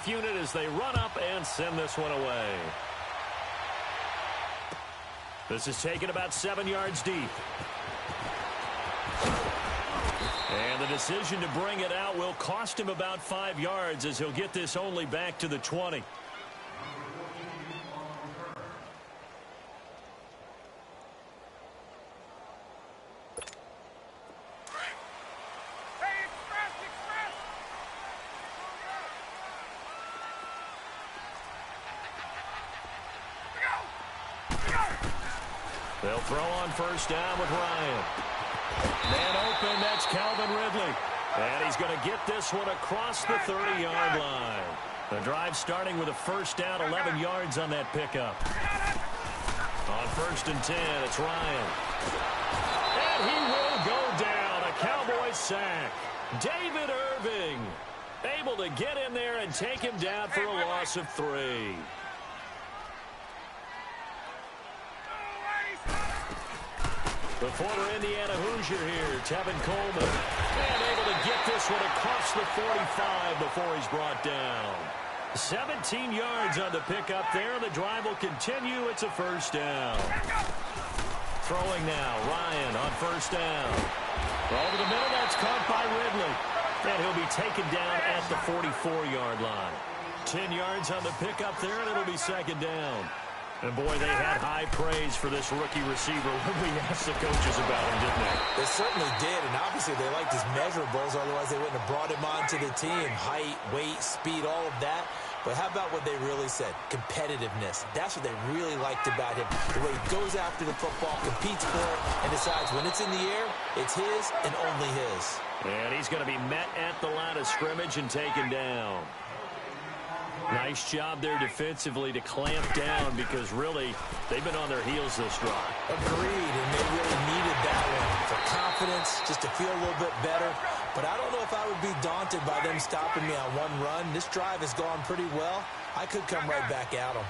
kickoff unit as they run up and send this one away. This is taken about 7 yards deep. And the decision to bring it out will cost him about 5 yards as he'll get this only back to the 20. They'll throw on first down with Ryan. Man open, that's Calvin Ridley. And he's going to get this one across the 30-yard line. The drive starting with a first down, 11 yards on that pickup. On first and 10, it's Ryan. And he will go down, a Cowboys sack. David Irving able to get in there and take him down for a loss of 3. The former Indiana Hoosier here, Tevin Coleman, and able to get this one across the 45 before he's brought down. 17 yards on the pickup there. The drive will continue. It's a first down. Throwing now, Ryan on first down. Over the middle, that's caught by Ridley. And he'll be taken down at the 44-yard line. 10 yards on the pickup there, and it'll be second down. And, boy, they had high praise for this rookie receiver when we asked the coaches about him, didn't they? They certainly did, and obviously they liked his measurables. Otherwise, they wouldn't have brought him onto the team. Height, weight, speed, all of that. But how about what they really said? Competitiveness. That's what they really liked about him. The way he goes after the football, competes for it, and decides when it's in the air, it's his and only his. And he's going to be met at the line of scrimmage and taken down. Nice job there defensively to clamp down because, really, they've been on their heels this drive. Agreed, and they really needed that one for confidence, just to feel a little bit better. But I don't know if I would be daunted by them stopping me on one run. This drive has gone pretty well. I could come right back at them.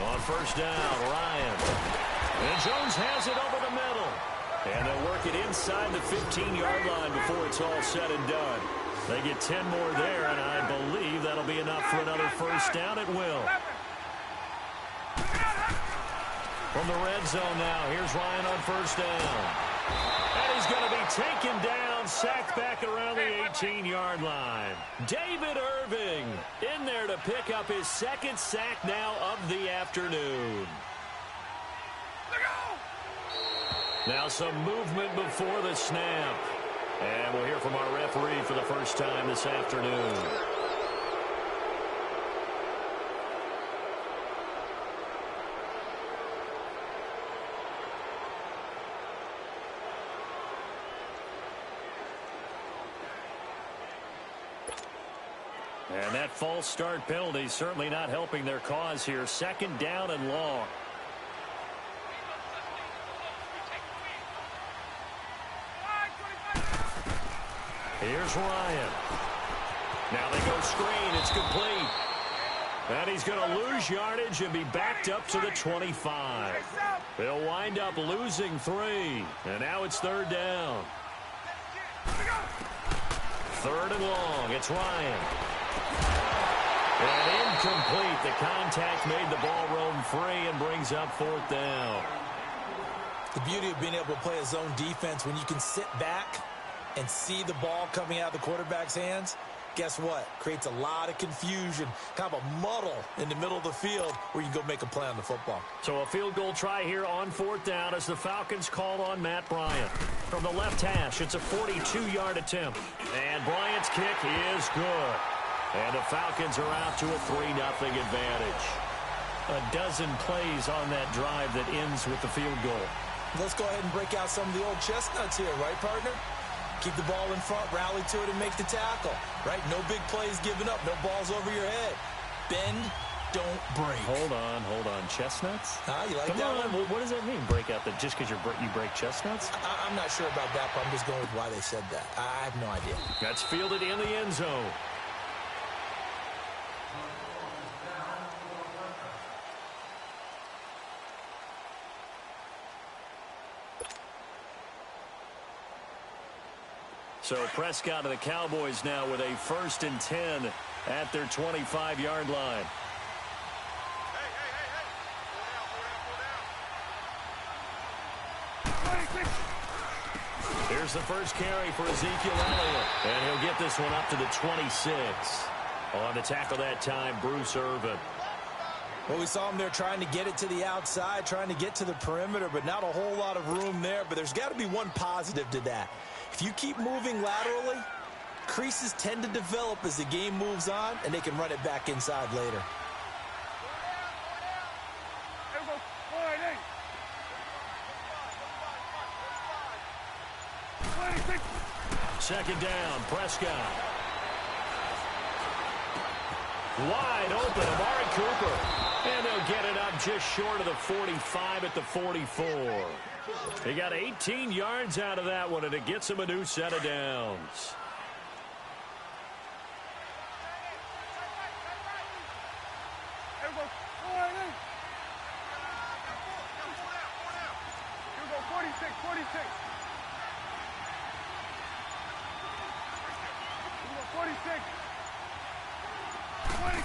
On first down, Ryan. And Jones has it over the middle. And they'll work it inside the 15-yard line before it's all said and done. They get 10 more there, and I believe that'll be enough for another first down. It will. From the red zone now, here's Ryan on first down. And he's going to be taken down, sacked back around the 18-yard line. David Irving in there to pick up his second sack now of the afternoon. Now some movement before the snap. And we'll hear from our referee for the first time this afternoon. And that false start penalty certainly not helping their cause here. Second down and long. Here's Ryan. Now they go screen. It's complete. And he's going to lose yardage and be backed up to the 25. They'll wind up losing 3. And now it's third down. Third and long. It's Ryan. And incomplete. The contact made the ball roam free and brings up fourth down. The beauty of being able to play a zone defense when you can sit back and see the ball coming out of the quarterback's hands, guess what? Creates a lot of confusion, kind of a muddle in the middle of the field where you can go make a play on the football. So a field goal try here on fourth down as the Falcons call on Matt Bryant. From the left hash, it's a 42-yard attempt. And Bryant's kick is good. And the Falcons are out to a 3-0 advantage. A dozen plays on that drive that ends with the field goal. Let's go ahead and break out some of the old chestnuts here, right, partner? Keep the ball in front, rally to it, and make the tackle, right? No big plays given up, no balls over your head. Bend, don't break. Hold on. Chestnuts? You like Come that on. one? What does that mean, break out? That just because you break chestnuts? I'm not sure about that, but I'm just going with why they said that. I have no idea. That's fielded in the end zone. So Prescott of the Cowboys now with a 1st and 10 at their 25-yard line. Here's the first carry for Ezekiel Elliott. And he'll get this one up to the 26. On the tackle that time, Bruce Irvin. Well, we saw him there trying to get it to the outside, trying to get to the perimeter, but not a whole lot of room there. But there's got to be one positive to that. If you keep moving laterally, creases tend to develop as the game moves on, and they can run it back inside later. Second down, Prescott. Wide open, Amari Cooper. And they'll get it up just short of the 45 at the 44. They got 18 yards out of that one, and it gets them a new set of downs.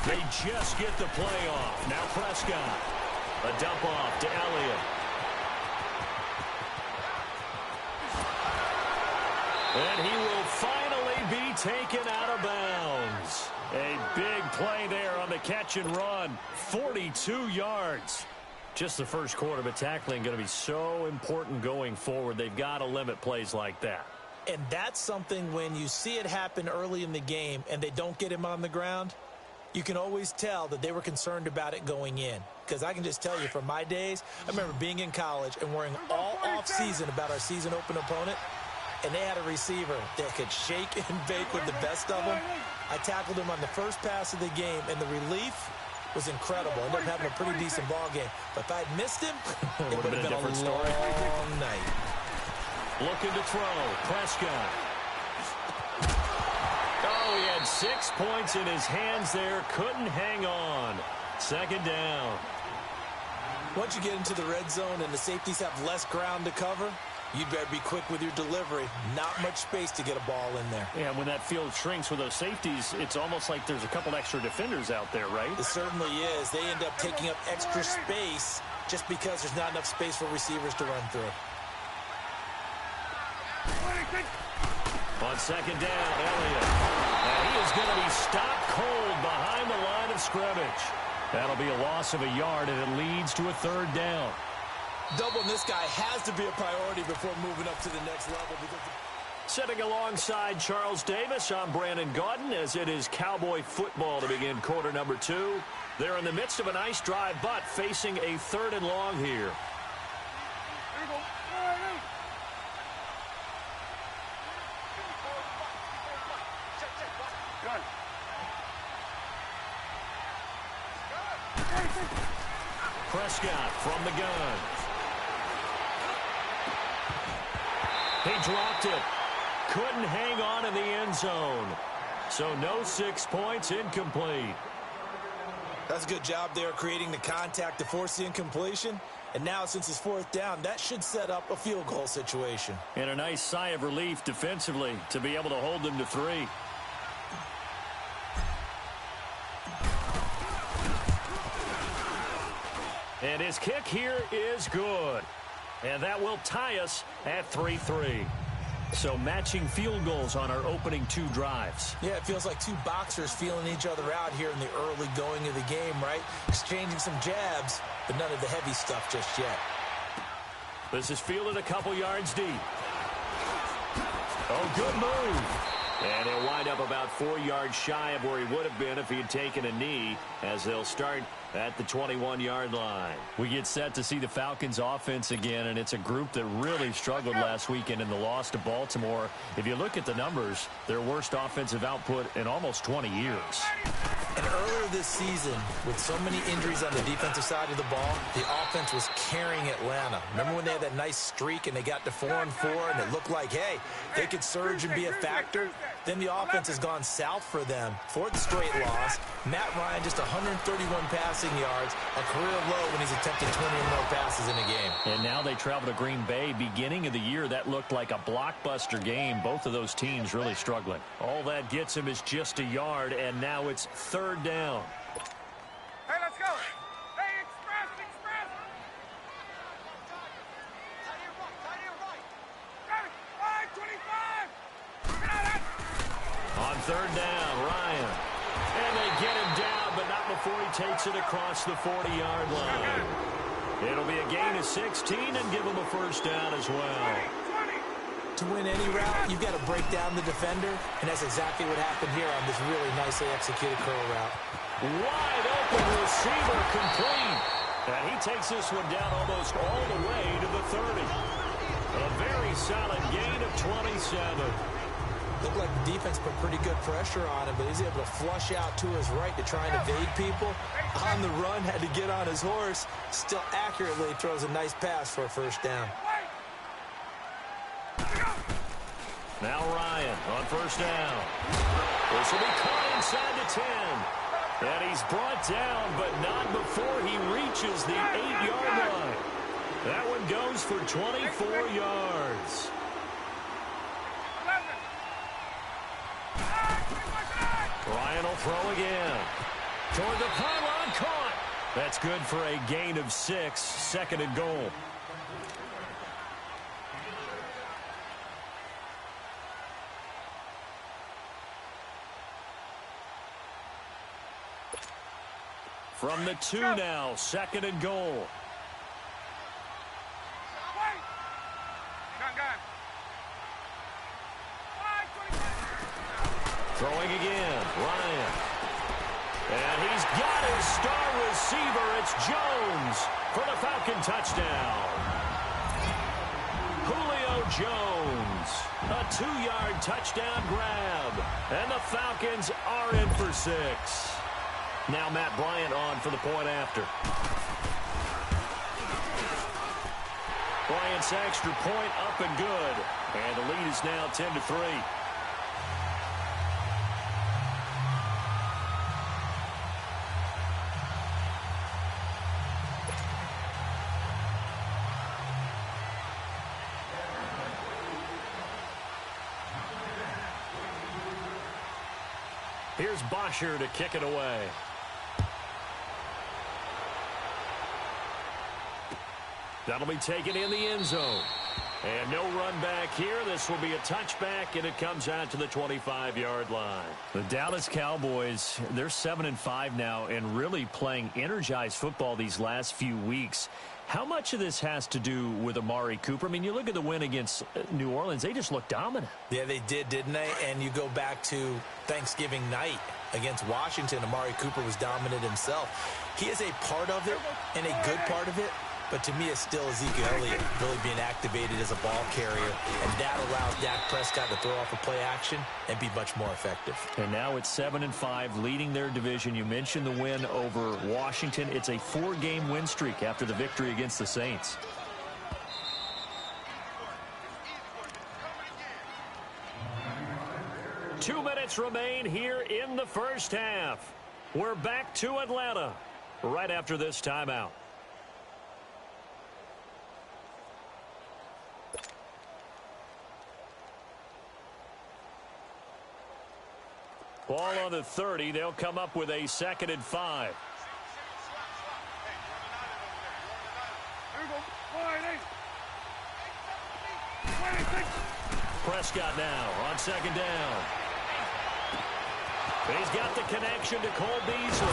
They just get the play off. Now Prescott. A dump off to Elliott. And he will finally be taken out of bounds. A big play there on the catch and run. 42 yards. Just the first quarter, but tackling going to be so important going forward. They've got to limit plays like that. And that's something when you see it happen early in the game and they don't get him on the ground, you can always tell that they were concerned about it going in. Because I can just tell you from my days, I remember being in college and worrying all off-season about our season-open opponent, and they had a receiver that could shake and bake with the best of them. I tackled him on the first pass of the game, and the relief was incredible. I ended up having a pretty decent ball game. But if I had missed him, it would have been a different story. Long night. Looking to throw. Prescott. Oh, he had 6 points in his hands there. Couldn't hang on. Second down. Once you get into the red zone and the safeties have less ground to cover, you'd better be quick with your delivery. Not much space to get a ball in there. Yeah, when that field shrinks with those safeties, it's almost like there's a couple extra defenders out there, right? It certainly is. They end up taking up extra space just because there's not enough space for receivers to run through. On second down, Elliott. And he is going to be stopped cold behind the line of scrimmage. That'll be a loss of a yard, and it leads to a third down. Doubling this guy has to be a priority before moving up to the next level. Sitting alongside Charles Davis, I'm Brandon Gaudin, as it is Cowboy football to begin quarter number 2. They're in the midst of a nice drive, but facing a 3rd and long here. Prescott from the gun. He dropped it. Couldn't hang on in the end zone. So no 6 points, incomplete. That's a good job there creating the contact to force the incompletion. And now since it's 4th down, that should set up a field goal situation. And a nice sigh of relief defensively to be able to hold them to 3. And his kick here is good. And that will tie us at 3-3. So matching field goals on our opening 2 drives. Yeah, it feels like 2 boxers feeling each other out here in the early going of the game, right? Exchanging some jabs, but none of the heavy stuff just yet. This is fielded a couple yards deep. Oh, good move. And he'll wind up about 4 yards shy of where he would have been if he had taken a knee, as they'll start at the 21-yard line. We get set to see the Falcons offense again, and it's a group that really struggled last weekend in the loss to Baltimore. If you look at the numbers, their worst offensive output in almost 20 years. And earlier this season, with so many injuries on the defensive side of the ball, the offense was carrying Atlanta. Remember when they had that nice streak and they got to 4-4 and it looked like, hey, they could surge and be a factor? then the offense has gone south for them. Fourth straight loss. Matt Ryan just 131 passing yards, a career low when he's attempted 20 or more passes in a game. And now they travel to Green Bay. Beginning of the year, that looked like a blockbuster game. Both of those teams really struggling. All that gets him is just a yard, and now it's third down. Hey, let's go. Hey, express. Got it. 5-25. On third down, Ryan. And they get him down, but not before he takes it across the 40-yard line. It'll be a gain of 16 and give him a first down as well. To win any route, you've got to break down the defender, and that's exactly what happened here on this really nicely executed curl route. Wide open receiver complete. And he takes this one down almost all the way to the 30. A very solid gain of 27. Looked like the defense put pretty good pressure on him, but he's able to flush out to his right to try and evade people. On the run, had to get on his horse. Still accurately throws a nice pass for a first down. Now Ryan on first down. This will be caught inside the 10. And he's brought down, but not before he reaches the 8-yard line. That one goes for 24 yards. Ryan will throw again. Toward the pylon, caught. That's good for a gain of 6, second and goal. From the 2 now, second and goal. Throwing again, Ryan. And he's got his star receiver. It's Jones for the Falcon touchdown. Julio Jones, a 2-yard touchdown grab. And the Falcons are in for 6. Now Matt Bryant on for the point after. Bryant's extra point up and good. And the lead is now 10-3. Here's Bosher to kick it away. That'll be taken in the end zone. And no run back here. This will be a touchback, and it comes out to the 25-yard line. The Dallas Cowboys, they're 7-5 now and really playing energized football these last few weeks. How much of this has to do with Amari Cooper? I mean, you look at the win against New Orleans, they just looked dominant. Yeah, they did, didn't they? And you go back to Thanksgiving night against Washington, Amari Cooper was dominant himself. He is a part of it and a good part of it. But to me, it's still Ezekiel Elliott really being activated as a ball carrier. And that allows Dak Prescott to throw off a play action and be much more effective. And now it's 7-5, leading their division. You mentioned the win over Washington. It's a 4-game win streak after the victory against the Saints. Two minutes remain here in the first half. We're back to Atlanta right after this timeout. Ball on the 30. They'll come up with a 2nd and 5. Prescott now on 2nd down. He's got the connection to Cole Beasley.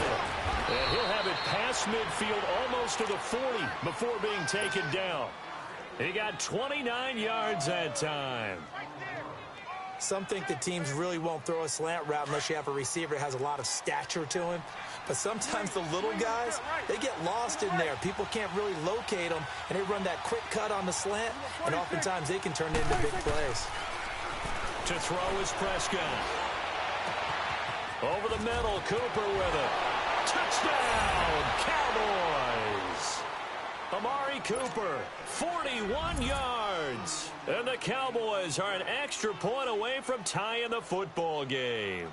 And he'll have it past midfield almost to the 40 before being taken down. He got 29 yards that time. Some think the teams really won't throw a slant route unless you have a receiver that has a lot of stature to him. But sometimes the little guys, they get lost in there. People can't really locate them, and they run that quick cut on the slant, and oftentimes they can turn into big plays. To throw is Prescott. Over the middle, Cooper with it. Touchdown, Cowboys! Amari Cooper, 41 yards. And the Cowboys are an extra point away from tying the football game.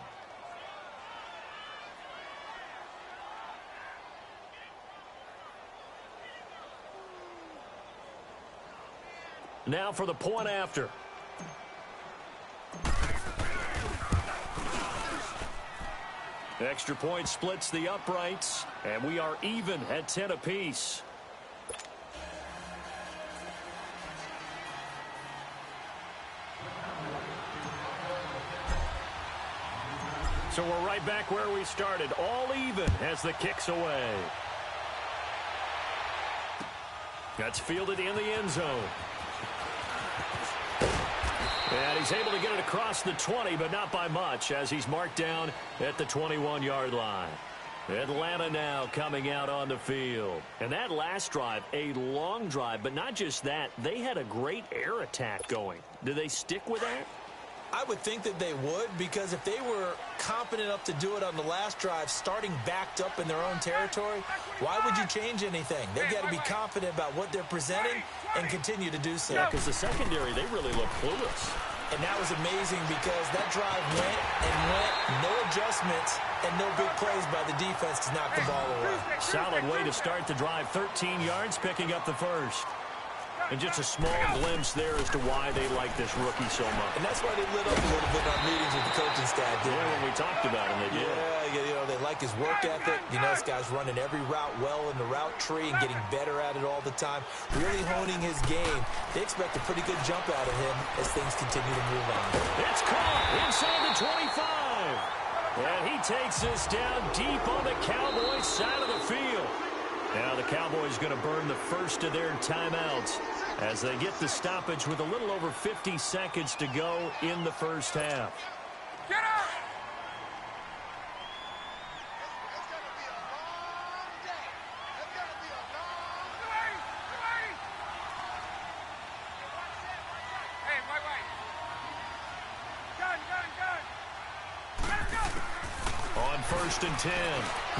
Now for the point after. Extra point splits the uprights, and we are even at 10 apiece. So we're right back where we started, all even as the kick's away. That's fielded in the end zone. And he's able to get it across the 20, but not by much, as he's marked down at the 21-yard line. Atlanta now coming out on the field. And that last drive, a long drive, but not just that. They had a great air attack going. Do they stick with that? I would think that they would, because if they were confident enough to do it on the last drive, starting backed up in their own territory, why would you change anything? They've got to be confident about what they're presenting and continue to do so. Yeah, because the secondary, they really look clueless. And that was amazing because that drive went and went, no adjustments, and no big plays by the defense to knock the ball away. Solid way to start the drive, 13 yards, picking up the first. And just a small glimpse there as to why they like this rookie so much. And that's why they lit up a little bit on meetings with the coaching staff. Yeah, when we talked about him, they did. Yeah, you know, they like his work ethic. You know, this guy's running every route well in the route tree and getting better at it all the time. Really honing his game. They expect a pretty good jump out of him as things continue to move on. It's caught inside the 25. And he takes this down deep on the Cowboys side of the field. Now the Cowboys going to burn the first of their timeouts as they get the stoppage with a little over 50 seconds to go in the first half. Get up! Hey, wait. Gun. Let's go! On 1st and 10,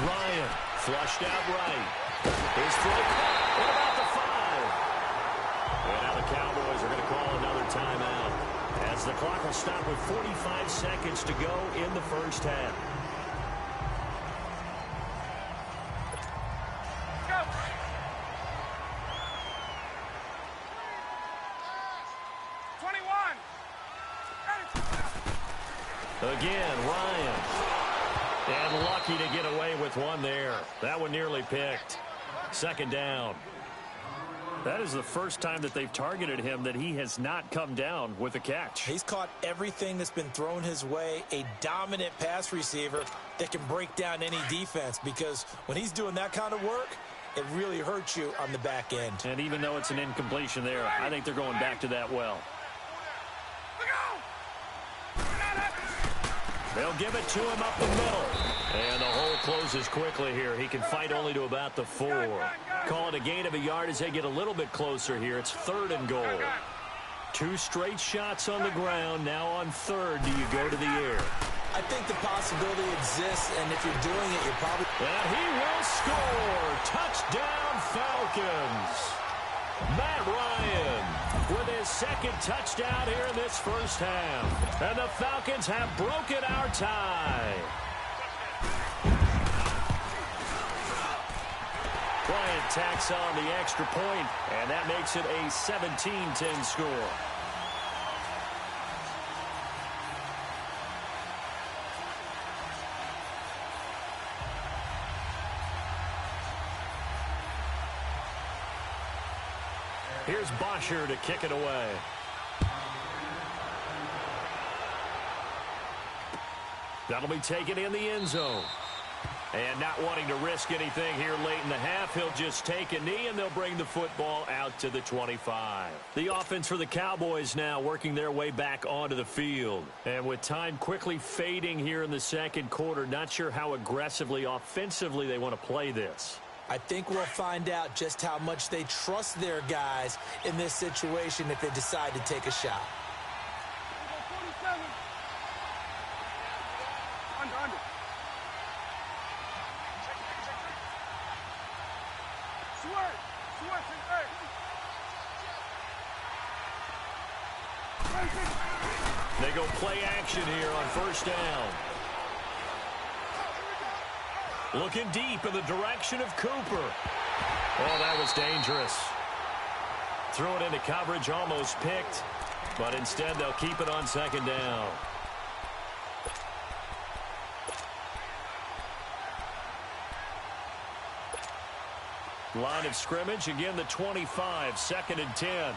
Ryan flushed out right. His throw caught. What about the 5? And now the Cowboys are going to call another timeout as the clock will stop with 45 seconds to go in the first half. Go! Again, Ryan. And lucky to get away with one there. That one nearly picked. Second down. That is the first time that they've targeted him that he has not come down with a catch. He's caught everything that's been thrown his way. A dominant pass receiver that can break down any defense, because when he's doing that kind of work, it really hurts you on the back end. And even though it's an incompletion there, I think they're going back to that well. They'll give it to him up the middle. And the hole closes quickly here. He can fight only to about the 4. Call it a gain of a yard as they get a little bit closer here. It's 3rd and goal. 2 straight shots on the ground. Now on 3rd, do you go to the air? I think the possibility exists, and if you're doing it, you're probably... And he will score. Touchdown, Falcons. Matt Ryan with his 2nd touchdown here in this first half. And the Falcons have broken our tie. Bryant tacks on the extra point, and that makes it a 17-10 score. Here's Bosher to kick it away. That'll be taken in the end zone. And not wanting to risk anything here late in the half, he'll just take a knee, and they'll bring the football out to the 25. The offense for the Cowboys now working their way back onto the field. And with time quickly fading here in the second quarter, not sure how aggressively, offensively they want to play this. I think we'll find out just how much they trust their guys in this situation if they decide to take a shot. Under. Swerve. They go play action here on first down. Looking deep in the direction of Cooper. Oh, that was dangerous. Threw it into coverage, almost picked. But instead, they'll keep it on second down. Line of scrimmage, again the 25, 2nd and 10.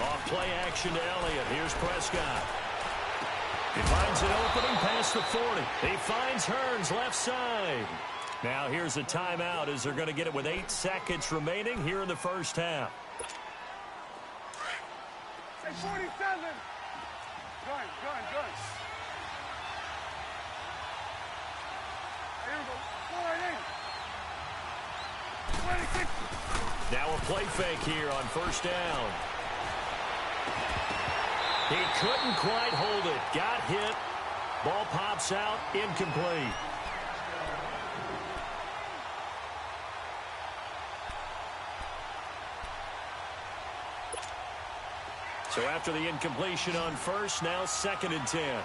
Off play action to Elliott. Here's Prescott. He finds an opening past the 40. He finds Hearns left side. Now here's a timeout as they're going to get it with 8 seconds remaining here in the first half. 47. Gun. Here we go. 26. Now a play fake here on first down. He couldn't quite hold it. Got hit. Ball pops out. Incomplete. So after the incompletion on first, now 2nd and 10.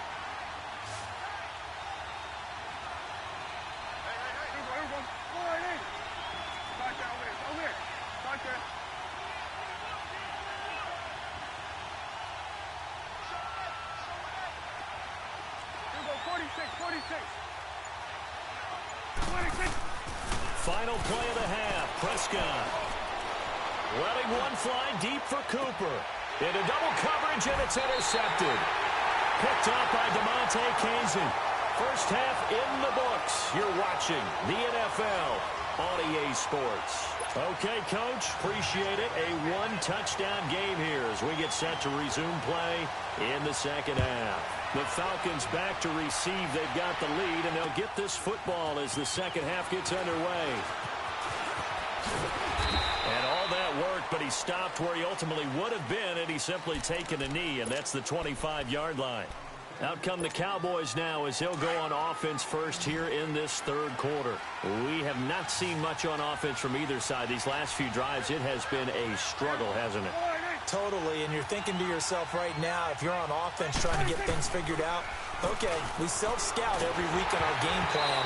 Final play of the half. Prescott letting one fly deep for Cooper. Into double coverage, and it's intercepted. Picked up by DeMonte Casey. First half in the books. You're watching the NFL on EA Sports. Okay, Coach, appreciate it. A one-touchdown game here as we get set to resume play in the second half. The Falcons back to receive. They've got the lead, and they'll get this football as the second half gets underway. And all that worked, but he stopped where he ultimately would have been had he simply taken a knee, and that's the 25-yard line. Out come the Cowboys now as they'll go on offense first here in this third quarter. We have not seen much on offense from either side. These last few drives, it has been a struggle, hasn't it? Totally, and you're thinking to yourself right now, if you're on offense trying to get things figured out, okay, we self-scout every week in our game plan.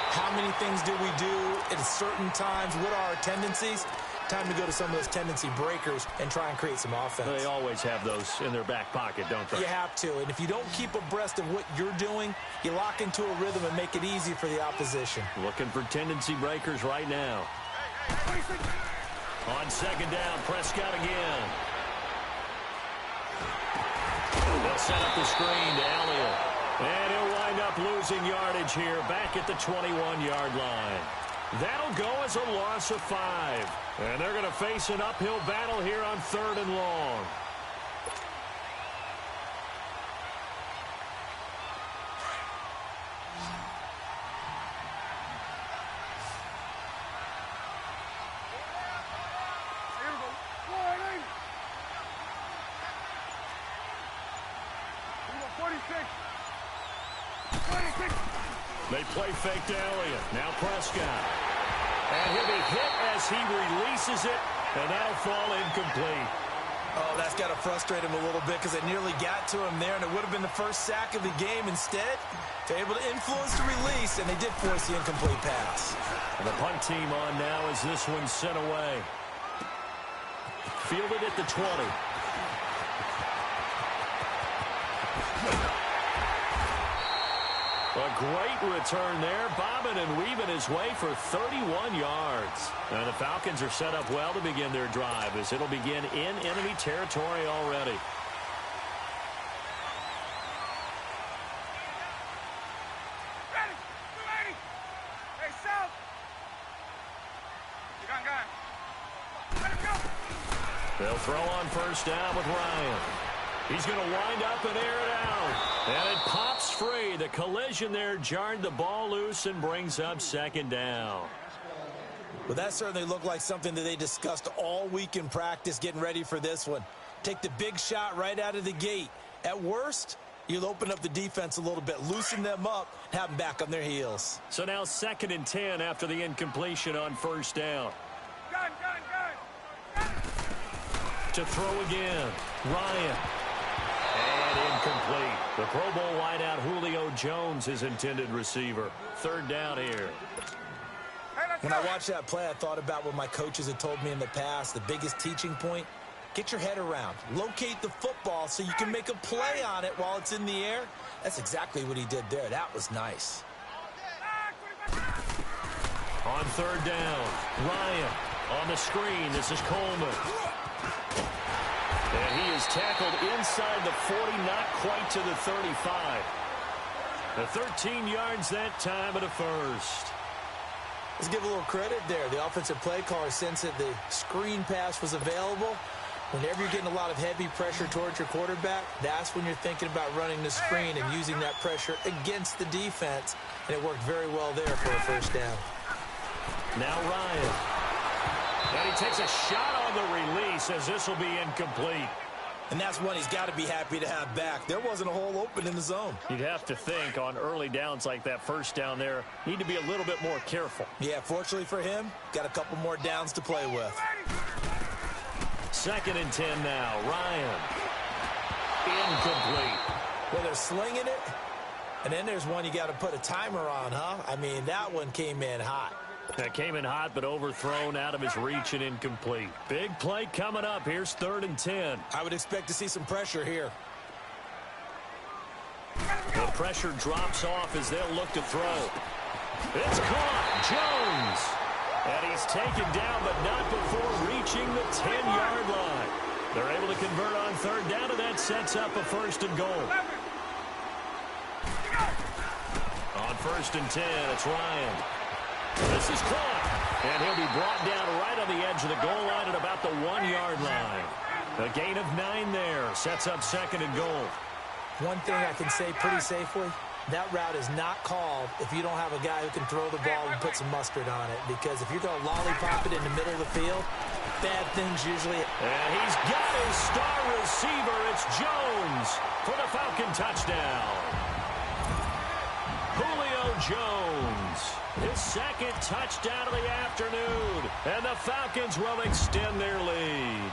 How many things do we do at certain times? What are our tendencies? Time to go to some of those tendency breakers and try and create some offense. They always have those in their back pocket, don't they? You have to, and if you don't keep abreast of what you're doing, you lock into a rhythm and make it easy for the opposition. Looking for tendency breakers right now. On second down, Prescott again. They'll set up the screen to Elliott. And he'll wind up losing yardage here back at the 21-yard line. That'll go as a loss of 5. And they're going to face an uphill battle here on 3rd and long. They play fake to Elliott. Now Prescott. And he'll be hit as he releases it, and that'll fall incomplete. Oh, that's got to frustrate him a little bit because it nearly got to him there, and it would have been the first sack of the game. Instead, they're able to influence the release, and they did force the incomplete pass. And the punt team on now as this one's sent away. Fielded at the 20. A great return there, bobbing and weaving his way for 31 yards. And the Falcons are set up well to begin their drive as it'll begin in enemy territory already. Ready. Hey, South. Gun. Let him go. They'll throw on first down with Ryan. He's going to wind up and air it out. And it pops free. The collision there jarred the ball loose and brings up second down. Well, that certainly looked like something that they discussed all week in practice getting ready for this one. Take the big shot right out of the gate. At worst, you'll open up the defense a little bit, loosen them up, and have them back on their heels. So now 2nd and 10 after the incompletion on 1st down. Gun. To throw again, Ryan. And incomplete. The Pro Bowl wideout Julio Jones, his intended receiver. 3rd down here. When I watched that play, I thought about what my coaches had told me in the past. The biggest teaching point, get your head around. Locate the football so you can make a play on it while it's in the air. That's exactly what he did there. That was nice. On 3rd down, Ryan on the screen. This is Coleman. And he is tackled inside the 40, not quite to the 35. The 13 yards that time at a first. Let's give a little credit there. The offensive play caller sensed that the screen pass was available. Whenever you're getting a lot of heavy pressure towards your quarterback, that's when you're thinking about running the screen and using that pressure against the defense. And it worked very well there for a 1st down. Now Ryan. And he takes a shot on the release as this will be incomplete. And that's one he's got to be happy to have back. There wasn't a hole open in the zone. You'd have to think on early downs like that 1st down there, need to be a little bit more careful. Yeah, fortunately for him, got a couple more downs to play with. 2nd and 10 now. Ryan. Incomplete. Well, they're slinging it. And then there's one you got to put a timer on, huh? I mean, that one came in hot. That came in hot, but overthrown out of his reach and incomplete. Big play coming up. Here's 3rd and 10. I would expect to see some pressure here. The pressure drops off as they'll look to throw. It's caught. Jones. And he's taken down, but not before reaching the 10-yard line. They're able to convert on 3rd down, and that sets up a 1st and goal. On 1st and 10, it's Ryan. This is caught, and he'll be brought down right on the edge of the goal line at about the 1-yard line. A gain of 9 there, sets up 2nd and goal. One thing I can say pretty safely, that route is not called if you don't have a guy who can throw the ball and put some mustard on it. Because if you're going to lollipop it in the middle of the field, bad things usually. And he's got his star receiver. It's Jones for the Falcon touchdown. Julio Jones. His 2nd touchdown of the afternoon. And the Falcons will extend their lead.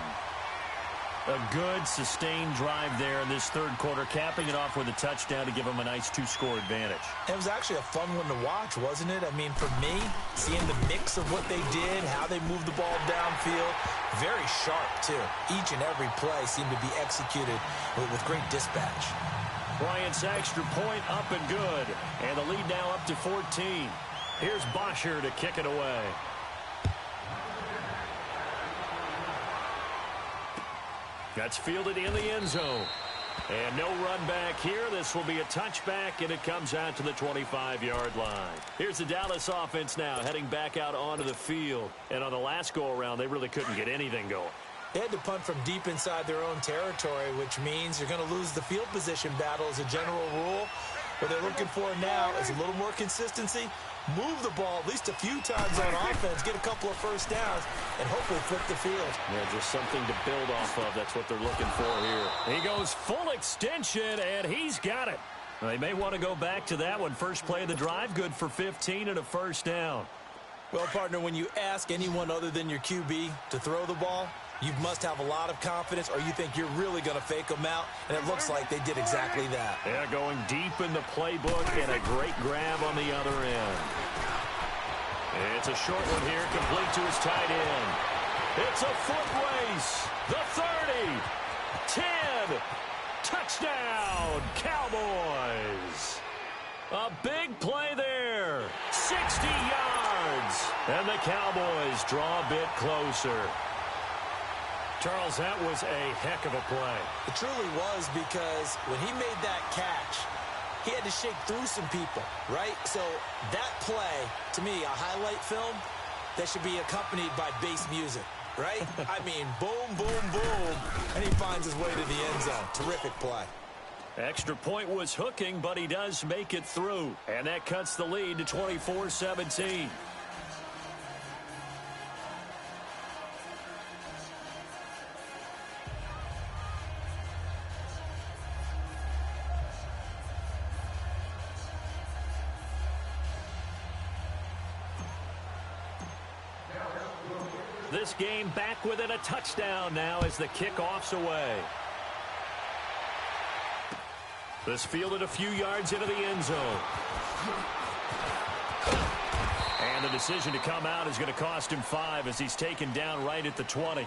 A good, sustained drive there in this 3rd quarter, capping it off with a touchdown to give them a nice 2-score advantage. It was actually a fun one to watch, wasn't it? I mean, for me, seeing the mix of what they did, how they moved the ball downfield, very sharp, too. Each and every play seemed to be executed with great dispatch. Bryant's extra point up and good. And the lead now up to 14. Here's Bosher to kick it away. That's fielded in the end zone. And no run back here. This will be a touchback, and it comes out to the 25-yard line. Here's the Dallas offense now heading back out onto the field. And on the last go-around, they really couldn't get anything going. They had to punt from deep inside their own territory, which means you're going to lose the field position battle as a general rule. What they're looking for now is a little more consistency, move the ball at least a few times on offense, get a couple of 1st downs, and hopefully flip the field. Yeah, just something to build off of. That's what they're looking for here. He goes full extension, and he's got it. They may want to go back to that one. First play of the drive, good for 15 and a 1st down. Well, partner, when you ask anyone other than your QB to throw the ball, you must have a lot of confidence, or you think you're really going to fake them out, and it looks like they did exactly that. Yeah, going deep in the playbook, and a great grab on the other end. It's a short one here, complete to his tight end. It's a foot race. The 30, 10, touchdown, Cowboys. A big play there, 60 yards, and the Cowboys draw a bit closer. Charles, that was a heck of a play. It truly was, because when he made that catch, he had to shake through some people, right? So that play, to me, a highlight film that should be accompanied by bass music, right? I mean, boom, boom, boom, and he finds his way to the end zone. Terrific play. Extra point was hooking, but he does make it through. And that cuts the lead to 24-17. This game back within a touchdown now as the kickoff's away. This fielded a few yards into the end zone. And the decision to come out is going to cost him 5 as he's taken down right at the 20.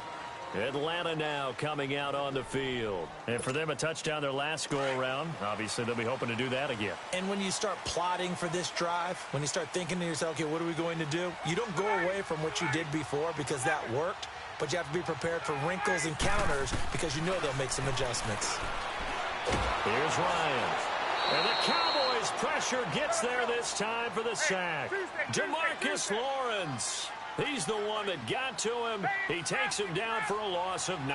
Atlanta now coming out on the field. And for them, a touchdown their last go-around. Obviously, they'll be hoping to do that again. And when you start plotting for this drive, when you start thinking to yourself, okay, what are we going to do? You don't go away from what you did before because that worked, but you have to be prepared for wrinkles and counters because you know they'll make some adjustments. Here's Ryan. And the Cowboys' pressure gets there this time for the sack. DeMarcus Lawrence. He's the one that got to him. He takes him down for a loss of 9.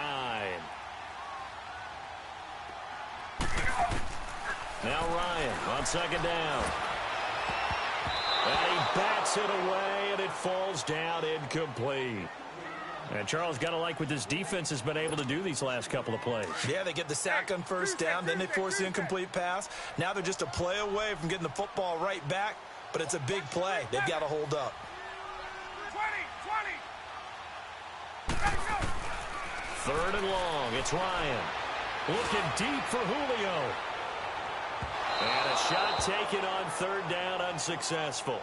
Now Ryan on second down. And he bats it away, and it falls down incomplete. And Charles, got to like what this defense has been able to do these last couple of plays. Yeah, they get the sack on first down, then they force the incomplete pass. Now they're just a play away from getting the football right back, but it's a big play. They've got to hold up. 3rd and long. It's Ryan. Looking deep for Julio. And a shot taken on 3rd down, unsuccessful.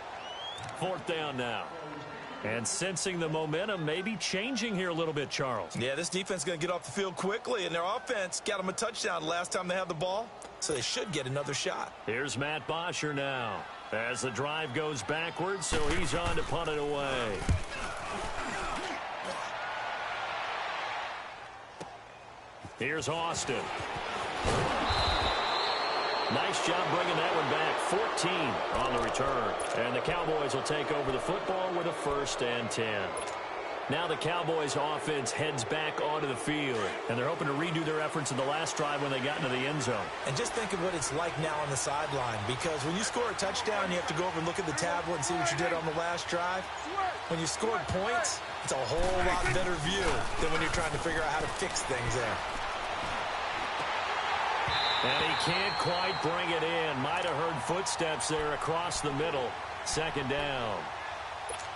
4th down now. And sensing the momentum maybe changing here a little bit, Charles. Yeah, this defense is going to get off the field quickly, and their offense got them a touchdown last time they had the ball, so they should get another shot. Here's Matt Bosher now as the drive goes backwards, so he's on to punt it away. Here's Austin. Nice job bringing that one back. 14 on the return. And the Cowboys will take over the football with a 1st and 10. Now the Cowboys offense heads back onto the field. And they're hoping to redo their efforts in the last drive when they got into the end zone. And just think of what it's like now on the sideline. Because when you score a touchdown, you have to go over and look at the tablet and see what you did on the last drive. When you scored points, it's a whole lot better view than when you're trying to figure out how to fix things there. And he can't quite bring it in. Might have heard footsteps there across the middle. 2nd down.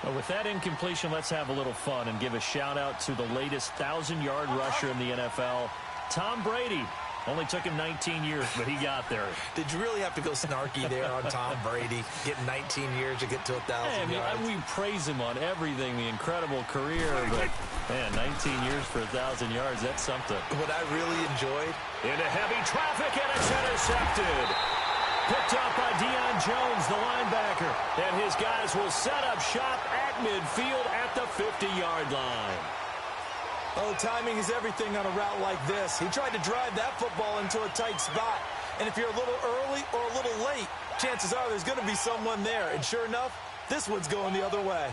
Well, with that incompletion, let's have a little fun and give a shout-out to the latest 1,000-yard rusher in the NFL, Tom Brady. Only took him 19 years, but he got there. Did you really have to go snarky there on Tom Brady, getting 19 years to get to 1,000 yards? We praise him on everything, the incredible career, but, man, 19 years for 1,000 yards, that's something. What I really enjoyed. Into heavy traffic, and it's intercepted. Picked up by Deion Jones, the linebacker. And his guys will set up shop at midfield at the 50-yard line. Oh, timing is everything on a route like this. He tried to drive that football into a tight spot. And if you're a little early or a little late, chances are there's going to be someone there. And sure enough, this one's going the other way.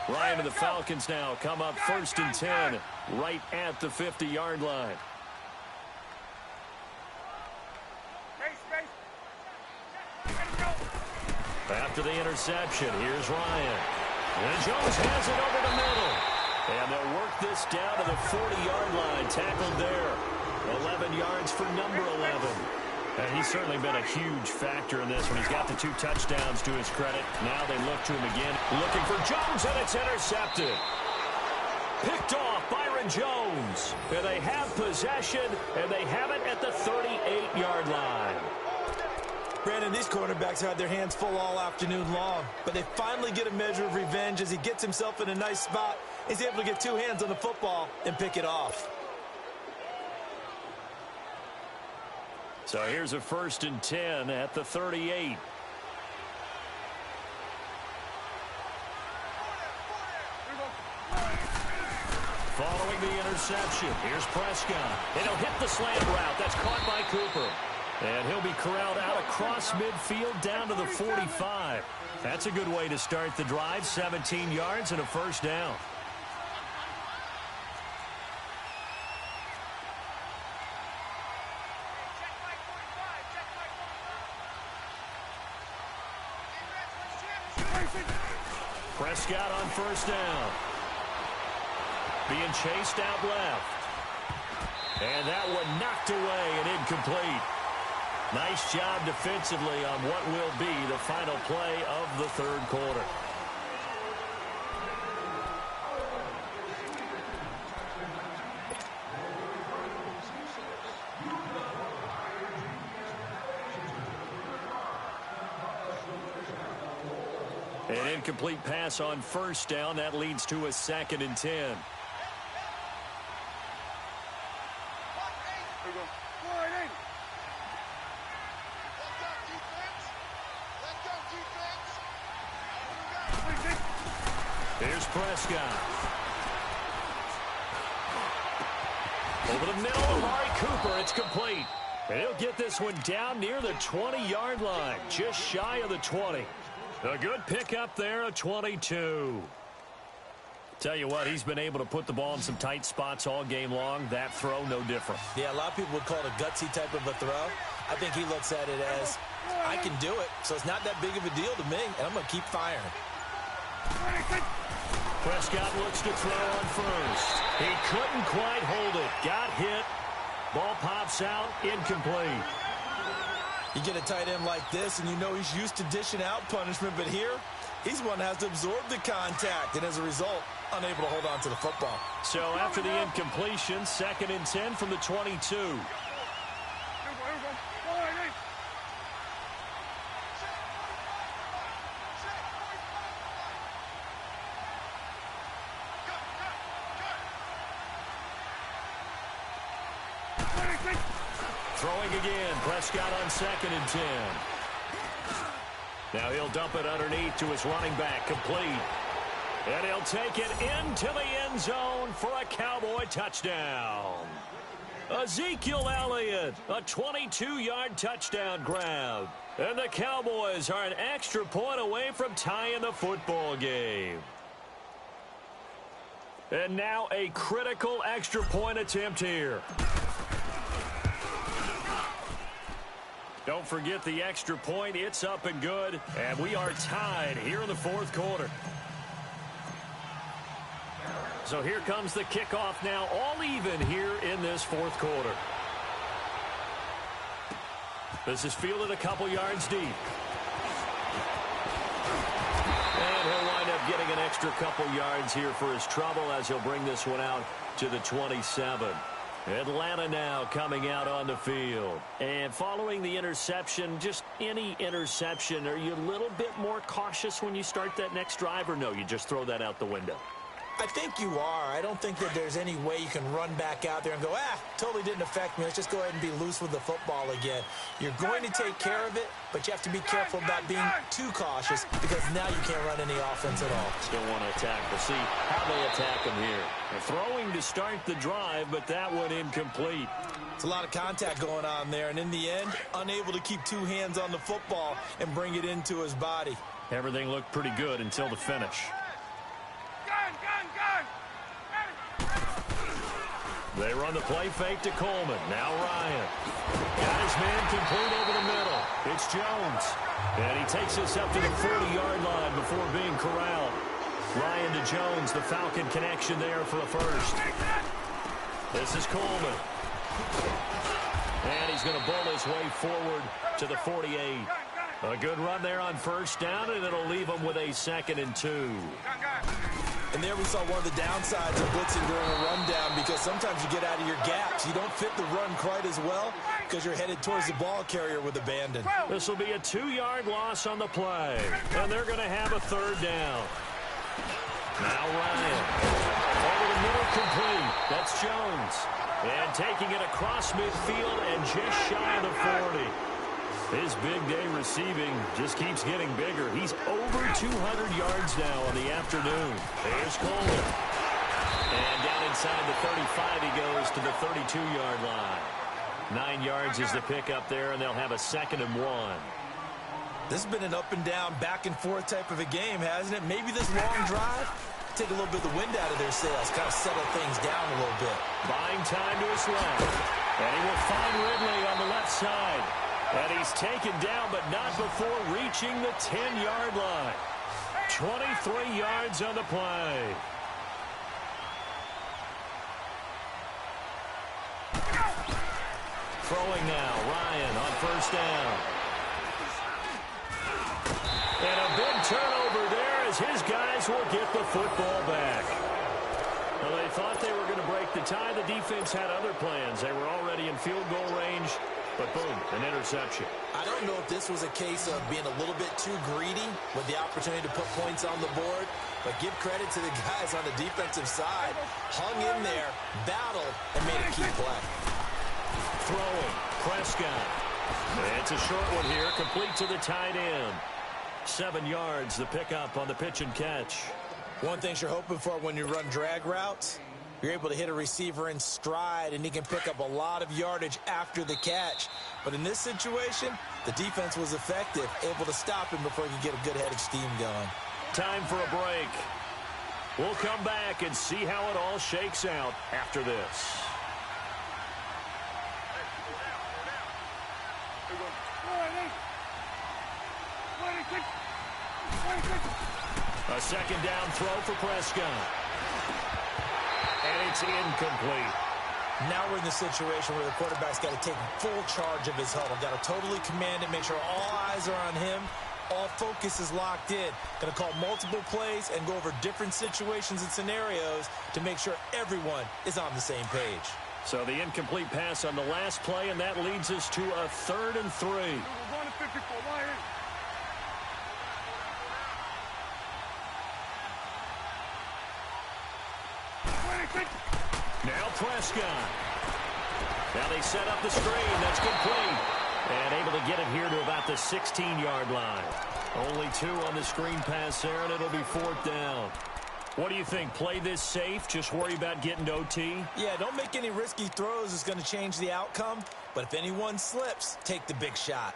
Ryan and the Falcons now come up 1st and 10 right at the 50-yard line. After the interception, here's Ryan. And Jones has it over the middle. And they'll work this down to the 40-yard line. Tackled there. 11 yards for number 11. And he's certainly been a huge factor in this when he's got the 2 touchdowns to his credit. Now they look to him again. Looking for Jones, and it's intercepted. Picked off Byron Jones. And they have possession, and they have it at the 38-yard line. Brandon, these cornerbacks had their hands full all afternoon long, but they finally get a measure of revenge as he gets himself in a nice spot. He's able to get 2 hands on the football and pick it off. So here's a 1st and 10 at the 38. Following the interception, here's Prescott. And he'll hit the slant route. That's caught by Cooper. And he'll be corralled out across midfield down to the 45. That's a good way to start the drive. 17 yards and a 1st down. Prescott on 1st down. Being chased out left. And that one knocked away and incomplete. Nice job defensively on what will be the final play of the 3rd quarter. An incomplete pass on first down. That leads to a 2nd and 10. Here we go. 4-8. Here's Prescott. Over the middle, Amari Cooper. It's complete. And he'll get this one down near the 20-yard line, just shy of the 20. A good pickup there, a 22. Tell you what, he's been able to put the ball in some tight spots all game long. That throw, no different. Yeah, a lot of people would call it a gutsy type of a throw. I think he looks at it as, I can do it, so it's not that big of a deal to me, and I'm going to keep firing. Prescott looks to throw on first. He couldn't quite hold it. Got hit. Ball pops out, incomplete. You get a tight end like this, and you know he's used to dishing out punishment, but here, he's one that has to absorb the contact, and as a result, unable to hold on to the football. So after the incompletion, 2nd and 10 from the 22. Throwing again, Prescott on 2nd and 10. Now he'll dump it underneath to his running back, complete. And he'll take it into the end zone for a Cowboy touchdown. Ezekiel Elliott, a 22-yard touchdown grab. And the Cowboys are an extra point away from tying the football game. And now a critical extra point attempt here. Don't forget the extra point. It's up and good. And we are tied here in the 4th quarter. So here comes the kickoff now, all even here in this 4th quarter. This is fielded a couple yards deep. And he'll wind up getting an extra couple yards here for his trouble as he'll bring this one out to the 27. Atlanta now coming out on the field. And following the interception, just any interception, are you a little bit more cautious when you start that next drive, or no, you just throw that out the window? I think you are. I don't think that there's any way you can run back out there and go, totally didn't affect me. Let's just go ahead and be loose with the football again. You're going to take care of it, but you have to be careful about being too cautious because now you can't run any offense at all. Still want to attack. We'll see how they attack him here. They're throwing to start the drive, but that one incomplete. It's a lot of contact going on there, and in the end, unable to keep two hands on the football and bring it into his body. Everything looked pretty good until the finish. They run the play fake to Coleman. Now Ryan. Got his man complete over the middle. It's Jones. And he takes us up to the 40-yard line before being corralled. Ryan to Jones, the Falcon connection there for a first. This is Coleman. And he's going to bull his way forward to the 48. A good run there on first down, and it'll leave him with a 2nd and 2. And there we saw one of the downsides of blitzing during a rundown because sometimes you get out of your gaps. You don't fit the run quite as well because you're headed towards the ball carrier with abandon. This will be a 2-yard loss on the play, and they're going to have a 3rd down. Now Ryan. Over the middle, complete. That's Jones. And taking it across midfield and just shy of the 40. His big day receiving just keeps getting bigger. He's over 200 yards now on the afternoon. There's Coleman. And down inside the 35, he goes to the 32-yard line. 9 yards is the pickup there, and they'll have a 2nd and 1. This has been an up and down, back and forth type of a game, hasn't it? Maybe this long drive, take a little bit of the wind out of their sails, kind of settle things down a little bit. Buying time to his left. And he will find Ridley on the left side. And he's taken down, but not before reaching the 10-yard line. 23 yards on the play. Throwing now, Ryan on first down. And a big turnover there as his guys will get the football back. Well, they thought they were going to break the tie. The defense had other plans. They were already in field goal range. But boom, an interception. I don't know if this was a case of being a little bit too greedy with the opportunity to put points on the board, but give credit to the guys on the defensive side. Hung in there, battled, and made a key play. Throwing, Prescott. It's a short one here, complete to the tight end. 7 yards, the pickup on the pitch and catch. One thing you're hoping for when you run drag routes, you're able to hit a receiver in stride, and he can pick up a lot of yardage after the catch. But in this situation, the defense was effective, able to stop him before he could get a good head of steam going. Time for a break. We'll come back and see how it all shakes out after this. A second down throw for Prescott. And it's incomplete. Now we're in the situation where the quarterback's got to take full charge of his huddle. Got to totally command it, make sure all eyes are on him. All focus is locked in. Going to call multiple plays and go over different situations and scenarios to make sure everyone is on the same page. So the incomplete pass on the last play, and that leads us to a 3rd and 3. Now Prescott. Now they set up the screen. That's complete. And able to get it here to about the 16-yard line. Only 2 on the screen pass there, and it'll be 4th down. What do you think? Play this safe? Just worry about getting to OT? Yeah, don't make any risky throws. It's going to change the outcome. But if anyone slips, take the big shot.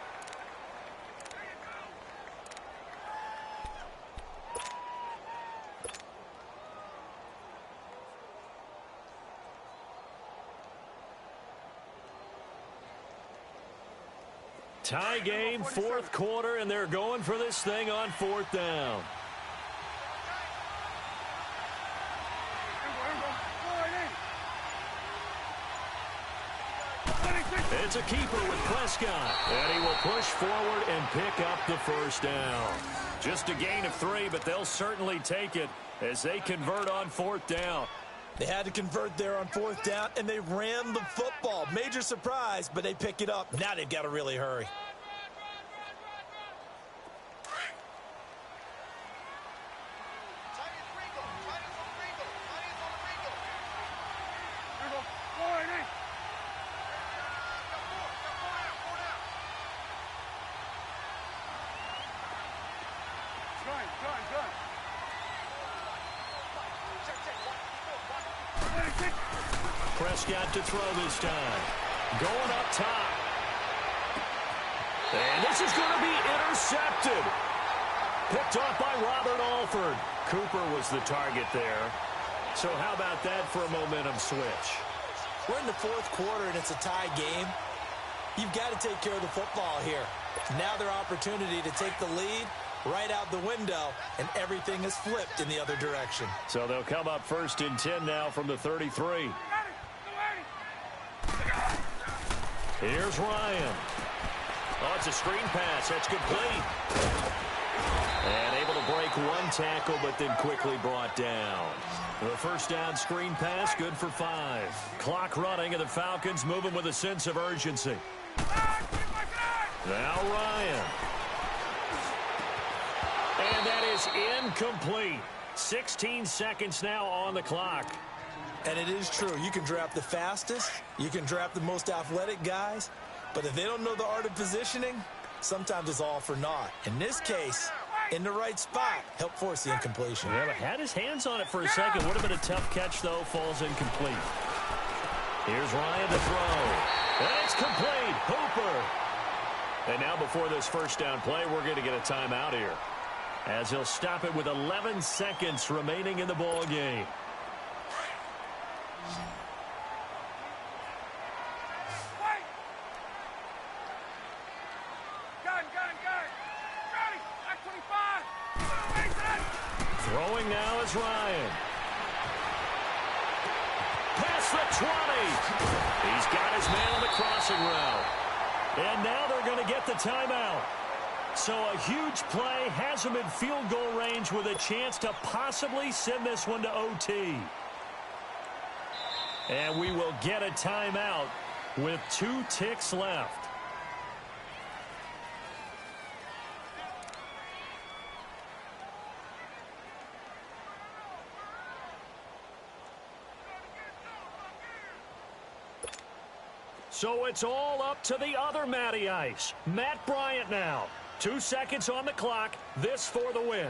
Tie game, 4th quarter, and they're going for this thing on 4th down. It's a keeper with Prescott, and he will push forward and pick up the 1st down. Just a gain of 3, but they'll certainly take it as they convert on 4th down. They had to convert there on 4th down, and they ran the football. Major surprise, but they pick it up. Now they've got to really hurry. Prescott to throw this time. Going up top. And this is going to be intercepted. Picked off by Robert Alford. Cooper was the target there. So how about that for a momentum switch? We're in the 4th quarter, and it's a tie game. You've got to take care of the football here. Now their opportunity to take the lead right out the window, and everything is flipped in the other direction. So they'll come up 1st and 10 now from the 33. Here's Ryan. Oh, it's a screen pass. That's complete. And able to break 1 tackle, but then quickly brought down. The 1st down screen pass, good for 5. Clock running, and the Falcons moving with a sense of urgency. Now Ryan. And that is incomplete. 16 seconds now on the clock. And it is true. You can draft the fastest. You can draft the most athletic guys. But if they don't know the art of positioning, sometimes it's all for naught. In this case, in the right spot, help force the incompletion. Yeah, but had his hands on it for a second. Would have been a tough catch, though. Falls incomplete. Here's Ryan to throw. And it's complete. Hooper. And now before this 1st down play, we're going to get a timeout here, as he'll stop it with 11 seconds remaining in the ball game. Throwing now is Ryan. Past the 20. He's got his man on the crossing route. And now they're going to get the timeout. So a huge play has him in field goal range with a chance to possibly send this one to OT. And we will get a timeout with 2 ticks left. So it's all up to the other Matty Ice. Matt Bryant now. 2 seconds on the clock. This for the win.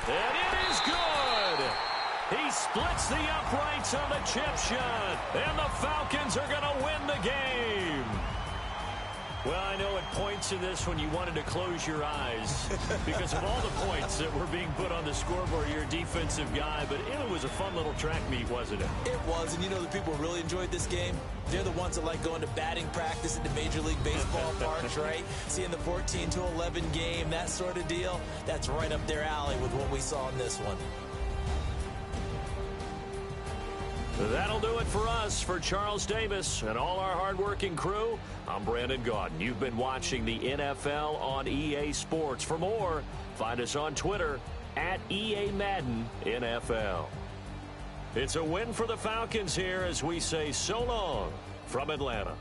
And it is good. He splits the uprights on the chip shot. And the Falcons are going to win the game. Well, I know at points in this when you wanted to close your eyes because of all the points that were being put on the scoreboard. You're a defensive guy, but it was a fun little track meet, wasn't it? It was, and you know the people really enjoyed this game? They're the ones that like going to batting practice at the Major League Baseball parks, right? Seeing the 14-11 game, that sort of deal. That's right up their alley with what we saw in this one. That'll do it for us. For Charles Davis and all our hardworking crew, I'm Brandon Gaudin. You've been watching the NFL on EA Sports. For more, find us on Twitter at EA Madden NFL. It's a win for the Falcons here as we say so long from Atlanta.